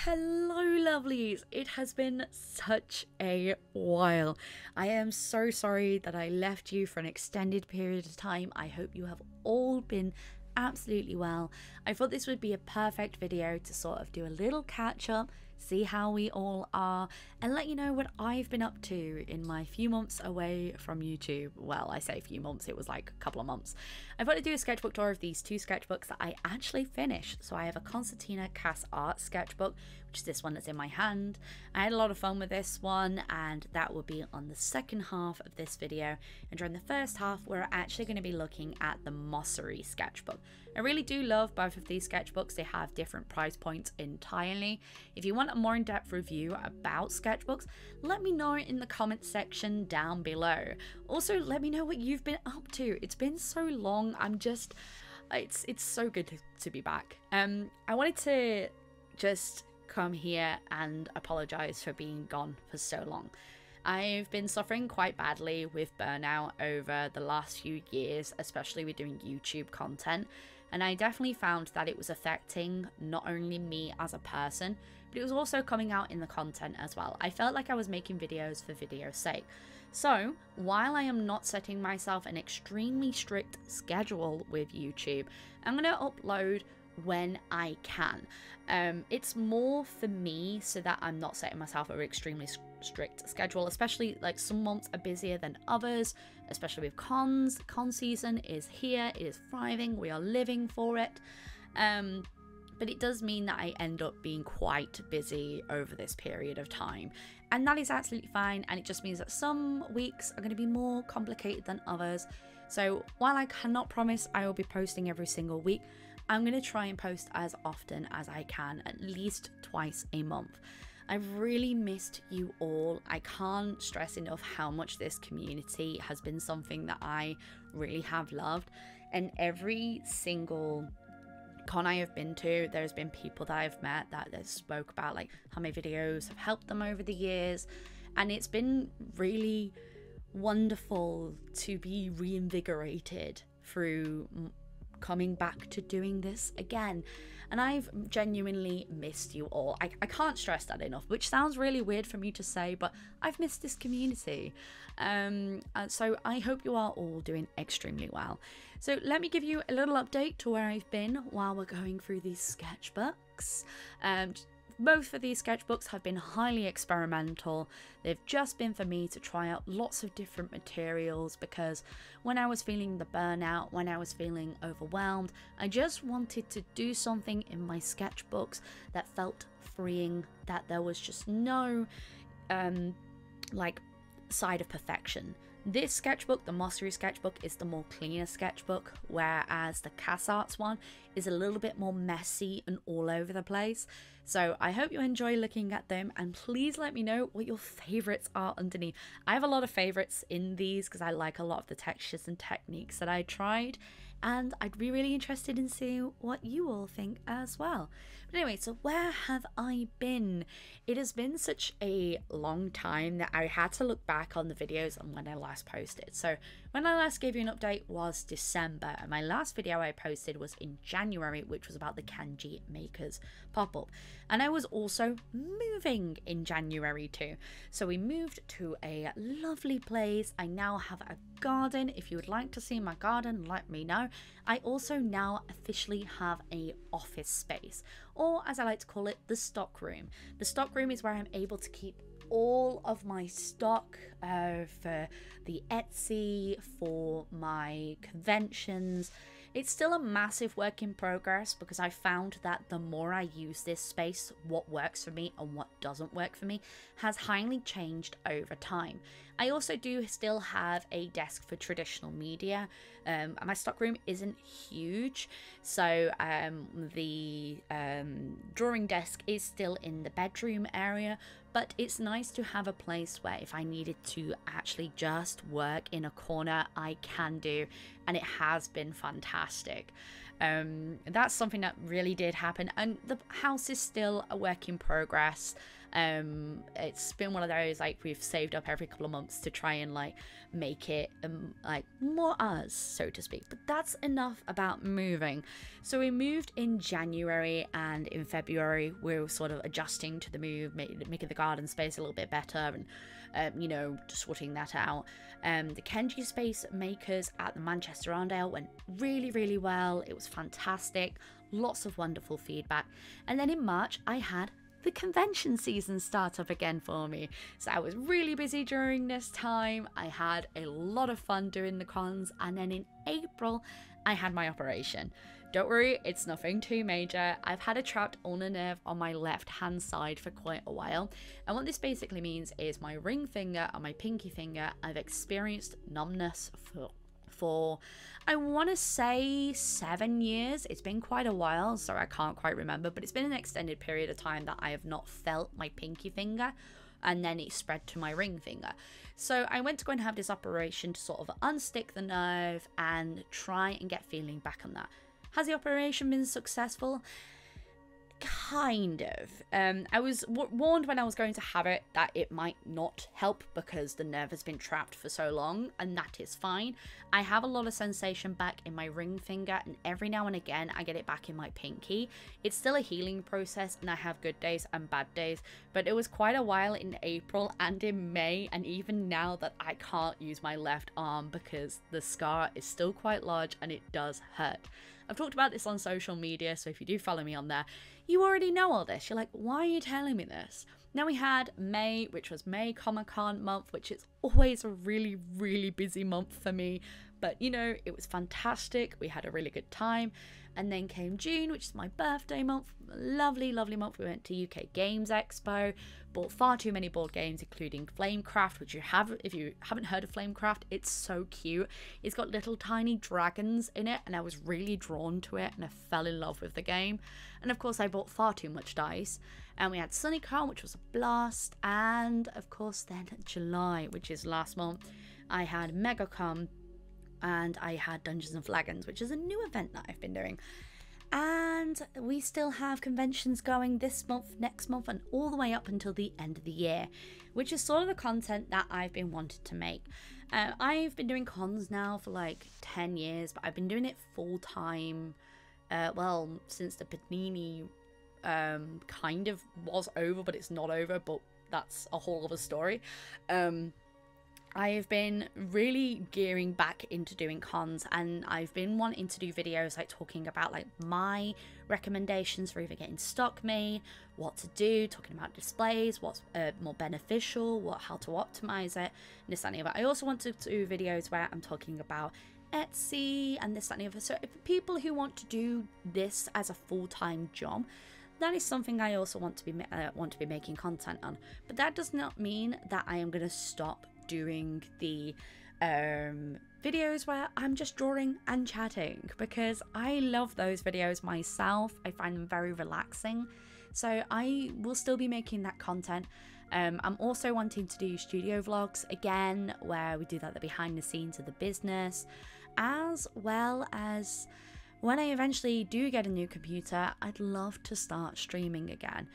Hello lovelies, it has been such a while. I am so sorry that I left you for an extended period of time. I hope you have all been absolutely well. I thought this would be a perfect video to sort of do a little catch up, see how we all are, and let you know what I've been up to in my few months away from YouTube. Well, I say few months, it was like a couple of months. I thought I'd do a sketchbook tour of these two sketchbooks that I actually finished. So I have a Concertina Cass Art sketchbook, which is this one that's in my hand. I had a lot of fun with this one, and that will be on the second half of this video. And during the first half, we're actually going to be looking at the Mossery sketchbook. I really do love both of these sketchbooks. They have different price points entirely. If you want a more in-depth review about sketchbooks, let me know in the comment section down below. Also, let me know what you've been up to. It's been so long. It's so good to be back. I wanted to just come here and apologize for being gone for so long. I've been suffering quite badly with burnout over the last few years, especially with doing YouTube content, and I definitely found that it was affecting not only me as a person, but it was also coming out in the content as well. I felt like I was making videos for video's sake. So while I am not setting myself an extremely strict schedule with YouTube, I'm going to upload when I can. It's more for me so that I'm not setting myself an extremely strict schedule, especially like some months are busier than others, especially with cons. Con season is here, it is thriving, we are living for it. But it does mean that I end up being quite busy over this period of time, and that is absolutely fine, and it just means that some weeks are going to be more complicated than others. So while I cannot promise I will be posting every single week, I'm going to try and post as often as I can, at least twice a month. I've really missed you all. I can't stress enough how much this community has been something that I really have loved, and every single con I have been to, there's been people that I've met that spoke about like how my videos have helped them over the years, and it's been really wonderful to be reinvigorated through coming back to doing this again. And I've genuinely missed you all. I can't stress that enough, which sounds really weird for me to say, but I've missed this community. So I hope you are all doing extremely well. So let me give you a little update to where I've been while we're going through these sketchbooks. Both of these sketchbooks have been highly experimental. They've just been for me to try out lots of different materials, because when I was feeling the burnout, when I was feeling overwhelmed, I just wanted to do something in my sketchbooks that felt freeing, that there was just no like side of perfection. This sketchbook, the Mossery sketchbook, is the more cleaner sketchbook, whereas the Cass Arts one is a little bit more messy and all over the place. So I hope you enjoy looking at them, and please let me know what your favorites are underneath. I have a lot of favorites in these because I like a lot of the textures and techniques that I tried, and I'd be really interested in seeing what you all think as well. But anyway, so where have I been? It has been such a long time that I had to look back on the videos and when I last posted. So when I last gave you an update was December, and my last video I posted was in January, which was about the Kanji Makers pop-up. And I was also moving in January too. So we moved to a lovely place. I now have a garden. If you would like to see my garden, let me know. I also now officially have a office space, or as I like to call it, the stock room. The stock room is where I'm able to keep all of my stock for the Etsy, for my conventions. It's still a massive work in progress, because I found that the more I use this space, what works for me and what doesn't work for me has highly changed over time. I also do still have a desk for traditional media. My stockroom isn't huge, so the drawing desk is still in the bedroom area, but it's nice to have a place where if I needed to actually just work in a corner, I can do, and it has been fantastic. That's something that really did happen, and the house is still a work in progress. It's been one of those, like, we've saved up every couple of months to try and like make it like more us, so to speak. But that's enough about moving. So we moved in January, and in February we were sort of adjusting to the move, making the garden space a little bit better, and you know, sorting that out. The Kenji Space Makers at the Manchester Arndale went really, really well. It was fantastic. Lots of wonderful feedback. And then in March, I had the convention season start up again for me. So I was really busy during this time. I had a lot of fun doing the cons. And then in April, I had my operation. Don't worry, it's nothing too major. I've had a trapped ulnar nerve on my left hand side for quite a while. And what this basically means is my ring finger and my pinky finger, I've experienced numbness for I want to say 7 years. It's been quite a while, so I can't quite remember, but it's been an extended period of time that I have not felt my pinky finger, and then it spread to my ring finger. So I went to go and have this operation to sort of unstick the nerve and try and get feeling back on that. Has the operation been successful? Kind of. I was warned when I was going to have it that it might not help because the nerve has been trapped for so long, and that is fine. I have a lot of sensation back in my ring finger, and every now and again I get it back in my pinky. It's still a healing process, and I have good days and bad days, but it was quite a while in April and in May, and even now that I can't use my left arm because the scar is still quite large and it does hurt. I've talked about this on social media, so if you do follow me on there, you already know all this. You're like, why are you telling me this? Now we had May, which was May Comic-Con month, which is always a really, really busy month for me. But, you know, it was fantastic. We had a really good time. And then came June, which is my birthday month. Lovely, lovely month. We went to UK Games Expo, bought far too many board games, including Flamecraft, which if you haven't heard of Flamecraft, it's so cute. It's got little tiny dragons in it, and I was really drawn to it, and I fell in love with the game. And of course, I bought far too much dice. And we had SunnyCon, which was a blast. And of course, then July, which is last month, I had MegaCon, and I had Dungeons and Flagons, which is a new event that I've been doing. And we still have conventions going this month, next month, and all the way up until the end of the year, which is sort of the content that I've been wanting to make. I've been doing cons now for like 10 years, but I've been doing it full time, well, since the Panini kind of was over, but it's not over, but that's a whole other story. I've been really gearing back into doing cons, and I've been wanting to do videos like talking about like my recommendations for either getting stock made, what to do, talking about displays, what's more beneficial, how to optimize it, and this, that, and the other. I also want to do videos where I'm talking about Etsy and this, that, and the other. So if people who want to do this as a full-time job, that is something I also want to be making content on. But that does not mean that I am going to stop doing the videos where I'm just drawing and chatting, because I love those videos myself. I find them very relaxing, so I will still be making that content. I'm also wanting to do studio vlogs again, where we do that, the behind the scenes of the business, as well as when I eventually do get a new computer, I'd love to start streaming again.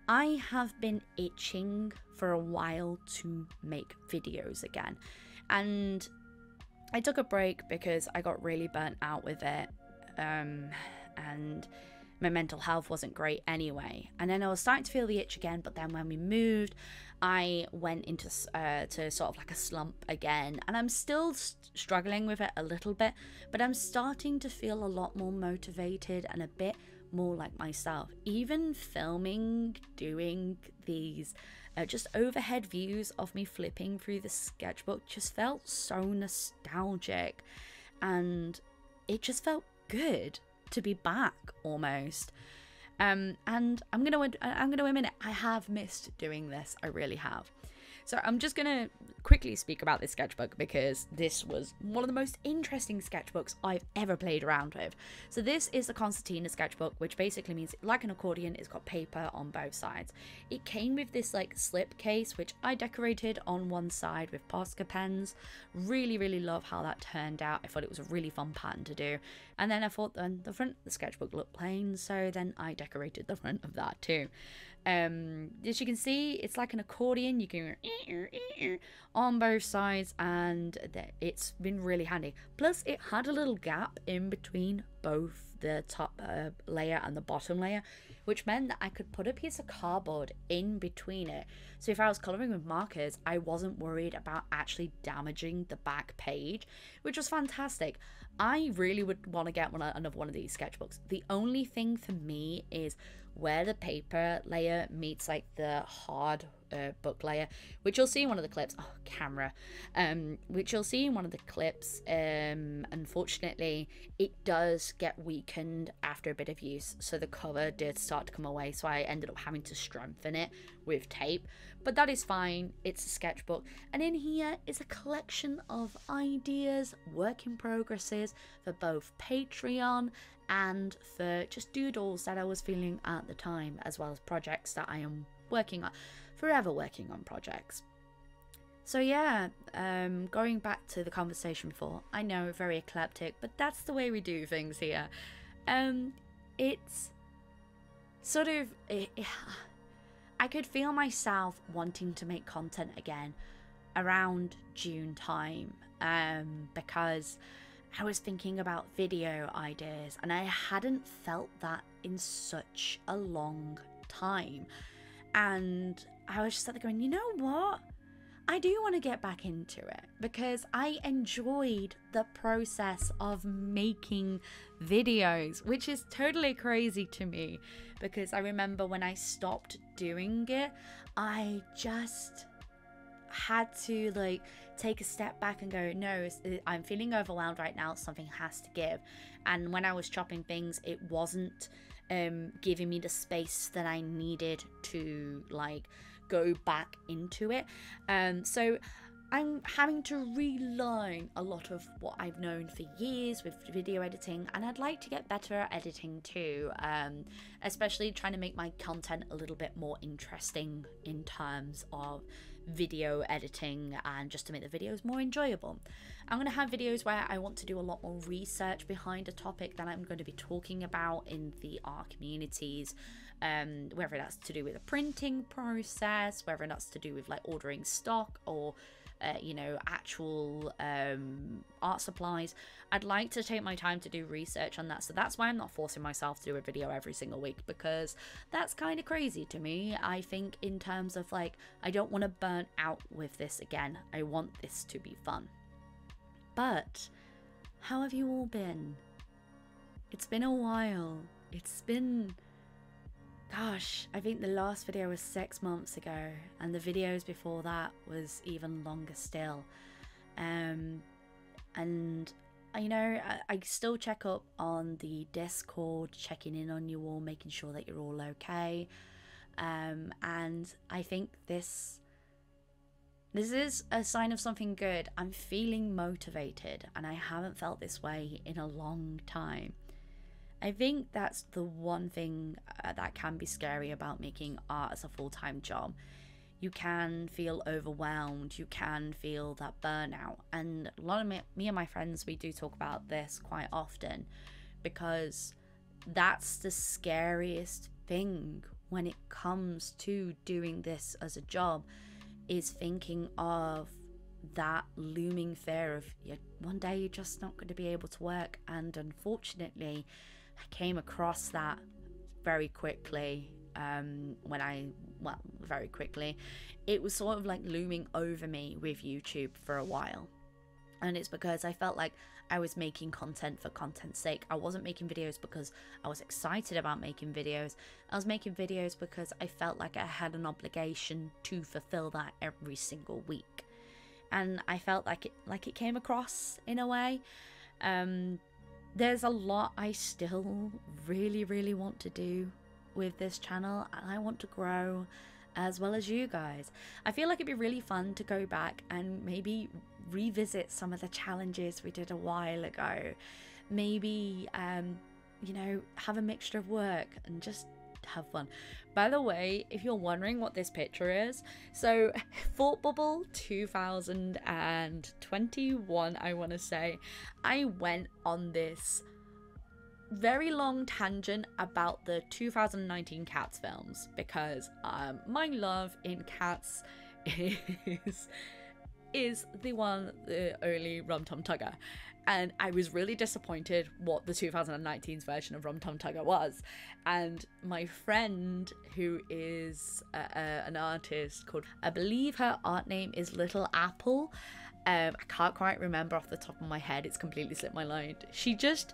I have been itching for a while to make videos again, and I took a break because I got really burnt out with it, and my mental health wasn't great anyway. And then I was starting to feel the itch again, but then when we moved, I went into to sort of like a slump again, and I'm still struggling with it a little bit, but I'm starting to feel a lot more motivated and a bit more like myself. Even filming, doing these just overhead views of me flipping through the sketchbook just felt so nostalgic, and it just felt good to be back almost. And I'm gonna admit it, I have missed doing this. I really have. So I'm just gonna quickly speak about this sketchbook, because this was one of the most interesting sketchbooks I've ever played around with. So this is the Concertina sketchbook, which basically means, like an accordion, it's got paper on both sides. It came with this like slip case, which I decorated on one side with Posca pens. Really, really love how that turned out. I thought it was a really fun pattern to do. And then I thought then the front of the sketchbook looked plain, so then I decorated the front of that too. As you can see, it's like an accordion. You can on both sides, and it's been really handy. Plus, it had a little gap in between both the top layer and the bottom layer, which meant that I could put a piece of cardboard in between it. So if I was coloring with markers, I wasn't worried about actually damaging the back page, which was fantastic. I really would want to get another one of these sketchbooks. The only thing for me is where the paper layer meets like the hard book layer, which you'll see in one of the clips. Oh, camera. Which you'll see in one of the clips. Unfortunately, it does get weakened after a bit of use, so the cover did start to come away, so I ended up having to strengthen it with tape, but that is fine. It's a sketchbook, and in here is a collection of ideas, work in progresses for both Patreon and for just doodles that I was feeling at the time, as well as projects that I am working on, forever working on projects. So yeah, going back to the conversation before, I know, very eclectic, but that's the way we do things here. It's sort of, I could feel myself wanting to make content again around June time, because I was thinking about video ideas, and I hadn't felt that in such a long time. And I was just sat there going, you know what? I do want to get back into it, because I enjoyed the process of making videos, which is totally crazy to me, because I remember when I stopped doing it, I just had to like take a step back and go, no, I'm feeling overwhelmed right now, something has to give. And when I was chopping things, it wasn't giving me the space that I needed to like go back into it. So I'm having to relearn a lot of what I've known for years with video editing, and I'd like to get better at editing too, especially trying to make my content a little bit more interesting in terms of video editing, and just to make the videos more enjoyable. I'm going to have videos where I want to do a lot more research behind a topic that I'm going to be talking about in the art communities, whether that's to do with the printing process, whether that's to do with like ordering stock, or you know, actual art supplies. I'd like to take my time to do research on that, so that's why I'm not forcing myself to do a video every single week, because that's kind of crazy to me. I think in terms of like, I don't want to burn out with this again. I want this to be fun. But how have you all been? It's been a while. It's been, gosh, I think the last video was 6 months ago, and the videos before that was even longer still. And you know, I still check up on the Discord, checking in on you all, making sure that you're all okay. And I think this is a sign of something good. I'm feeling motivated, and I haven't felt this way in a long time. I think that's the one thing that can be scary about making art as a full-time job. You can feel overwhelmed, you can feel that burnout, and a lot of me and my friends, we do talk about this quite often, because that's the scariest thing when it comes to doing this as a job, is thinking of that looming fear of one day you're just not going to be able to work. And unfortunately, I came across that very quickly. Very quickly, it was sort of like looming over me with YouTube for a while. And it's because I felt like I was making content for content's sake. I wasn't making videos because I was excited about making videos. I was making videos because I felt like I had an obligation to fulfill that every single week. And I felt like it came across in a way. There's a lot I still really want to do with this channel, and I want to grow as well as you guys. I feel like it'd be really fun to go back and maybe revisit some of the challenges we did a while ago. Maybe you know, have a mixture of work and just have fun. By the way, if you're wondering what this picture is, so Thought Bubble 2021, I want to say, I went on this very long tangent about the 2019 Cats films, because my love in Cats is the only Rum Tum Tugger. And I was really disappointed what the 2019's version of Rum Tum Tugger was. And my friend, who is an artist called, I believe her art name is Little Apple. I can't quite remember off the top of my head. It's completely slipped my mind. She just...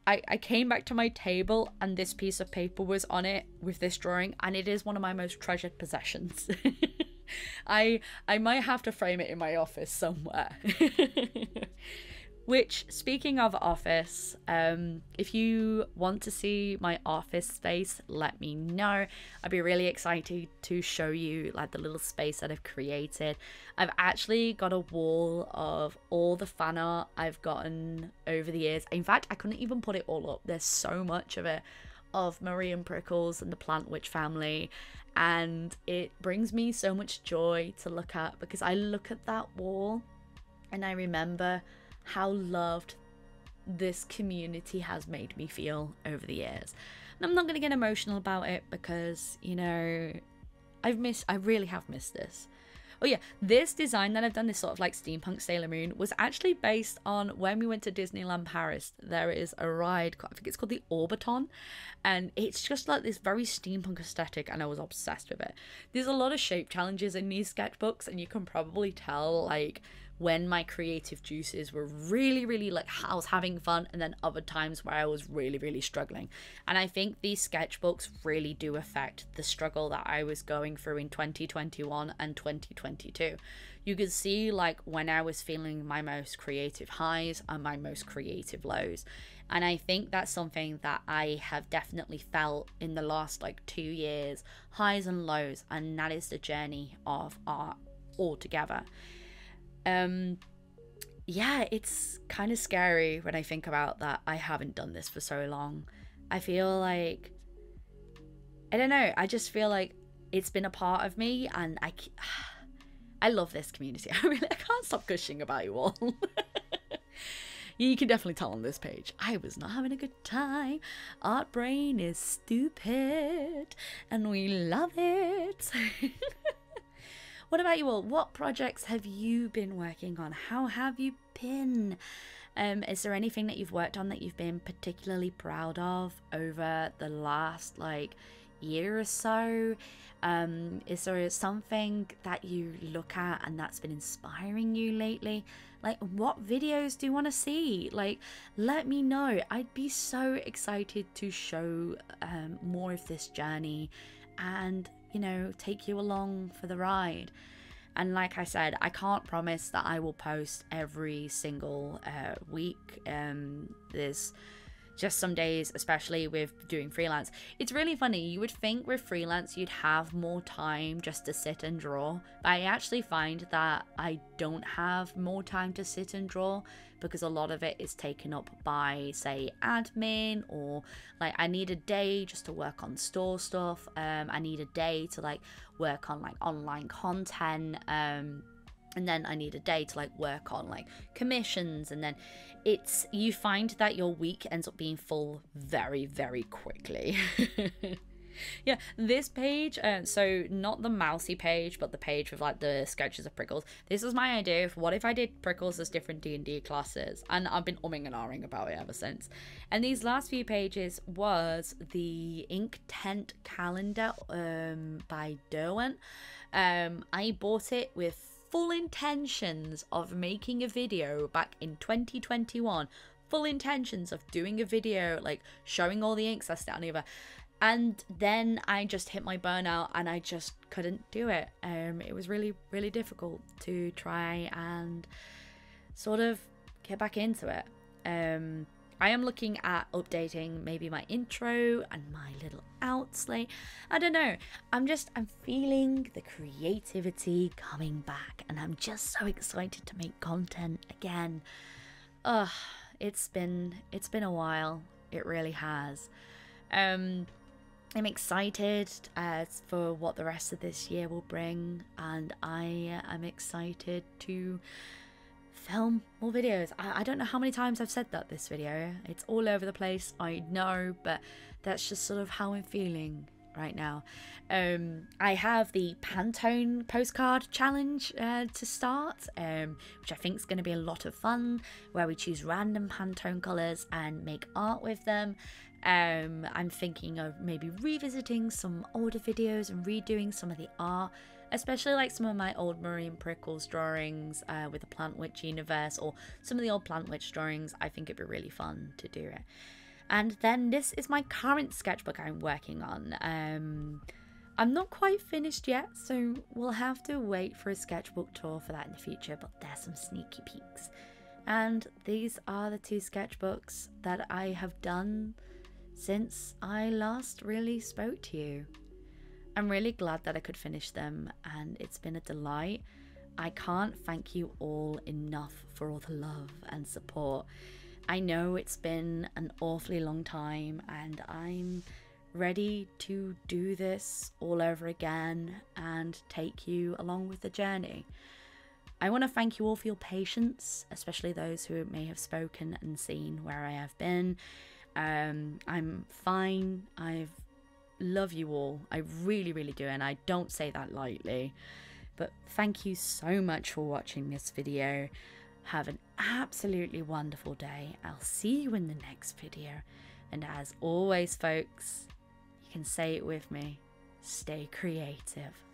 I came back to my table and this piece of paper was on it with this drawing, and it is one of my most treasured possessions. I might have to frame it in my office somewhere. Which, speaking of office, if you want to see my office space, let me know. I'd be really excited to show you like the little space that I've created. I've actually got a wall of all the fan art I've gotten over the years. In fact, I couldn't even put it all up. There's so much of it, of Marie and Prickles and the Plant Witch family. And it brings me so much joy to look at, because I look at that wall and I remember how loved this community has made me feel over the years. And I'm not going to get emotional about it because, you know, I really have missed this. Oh yeah, this design that I've done, this sort of like steampunk Sailor Moon, was actually based on when we went to Disneyland Paris. There is a ride, I think it's called the Orbiton, and it's just like this very steampunk aesthetic, and I was obsessed with it. There's a lot of shape challenges in these sketchbooks, and you can probably tell like when my creative juices were really like I was having fun, and then other times where I was really struggling. And I think these sketchbooks really do affect the struggle that I was going through in 2021 and 2022. You could see like when I was feeling my most creative highs and my most creative lows. And I think that's something that I have definitely felt in the last like 2 years, highs and lows, and that is the journey of art altogether. Yeah, it's kind of scary when I think about that I haven't done this for so long. I feel like, I don't know, I just feel like it's been a part of me, and I love this community. I can't stop gushing about you all. You can definitely tell on this page, I was not having a good time. Art Brain is stupid, and we love it. What about you all? What projects have you been working on? How have you been? Is there anything that you've worked on that you've been particularly proud of over the last like year or so? Is there something that you look at and that's been inspiring you lately? Like, what videos do you want to see? Like, let me know. I'd be so excited to show more of this journey and, you know, take you along for the ride. And like I said, I can't promise that I will post every single week. There's just some days, especially with doing freelance. It's really funny. You would think with freelance you'd have more time just to sit and draw, but I actually find that I don't have more time to sit and draw, because a lot of it is taken up by, say, admin, or like I need a day just to work on store stuff. I need a day to like work on like online content, and then I need a day to like work on like commissions, and then you find that your week ends up being full very quickly. Yeah, this page, so not the mousy page, but the page with like the sketches of Prickles. This was my idea of what if I did Prickles as different D&D classes, and I've been umming and ahhing about it ever since. And these last few pages was the Inktent calendar by Derwent. I bought it with full intentions of making a video back in 2021, full intentions of doing a video like showing all the inks, that's down here. And then I just hit my burnout and I just couldn't do it. It was really difficult to try and sort of get back into it. I am looking at updating maybe my intro and my little outslay. I don't know. I'm feeling the creativity coming back, and I'm just so excited to make content again. It's been a while. It really has. I'm excited for what the rest of this year will bring, and I am excited to film more videos. I don't know how many times I've said that this video. It's all over the place, I know, but that's just sort of how I'm feeling right now. I have the Pantone postcard challenge to start, which I think is going to be a lot of fun, where we choose random Pantone colours and make art with them. I'm thinking of maybe revisiting some older videos and redoing some of the art, especially like some of my old Marine Prickles drawings with the Plant Witch universe, or some of the old Plant Witch drawings. I think it'd be really fun to do it. And then this is my current sketchbook I'm working on. I'm not quite finished yet, so we'll have to wait for a sketchbook tour for that in the future, but there's some sneaky peeks. And these are the two sketchbooks that I have done since I last really spoke to you. I'm really glad that I could finish them, and it's been a delight. I can't thank you all enough for all the love and support. I know it's been an awfully long time, and I'm ready to do this all over again and take you along with the journey. I want to thank you all for your patience, especially those who may have spoken and seen where I have been. I'm fine. I love you all. I really, really do, and I don't say that lightly. But thank you so much for watching this video. Have an absolutely wonderful day. I'll see you in the next video. And as always, folks, you can say it with me. Stay creative.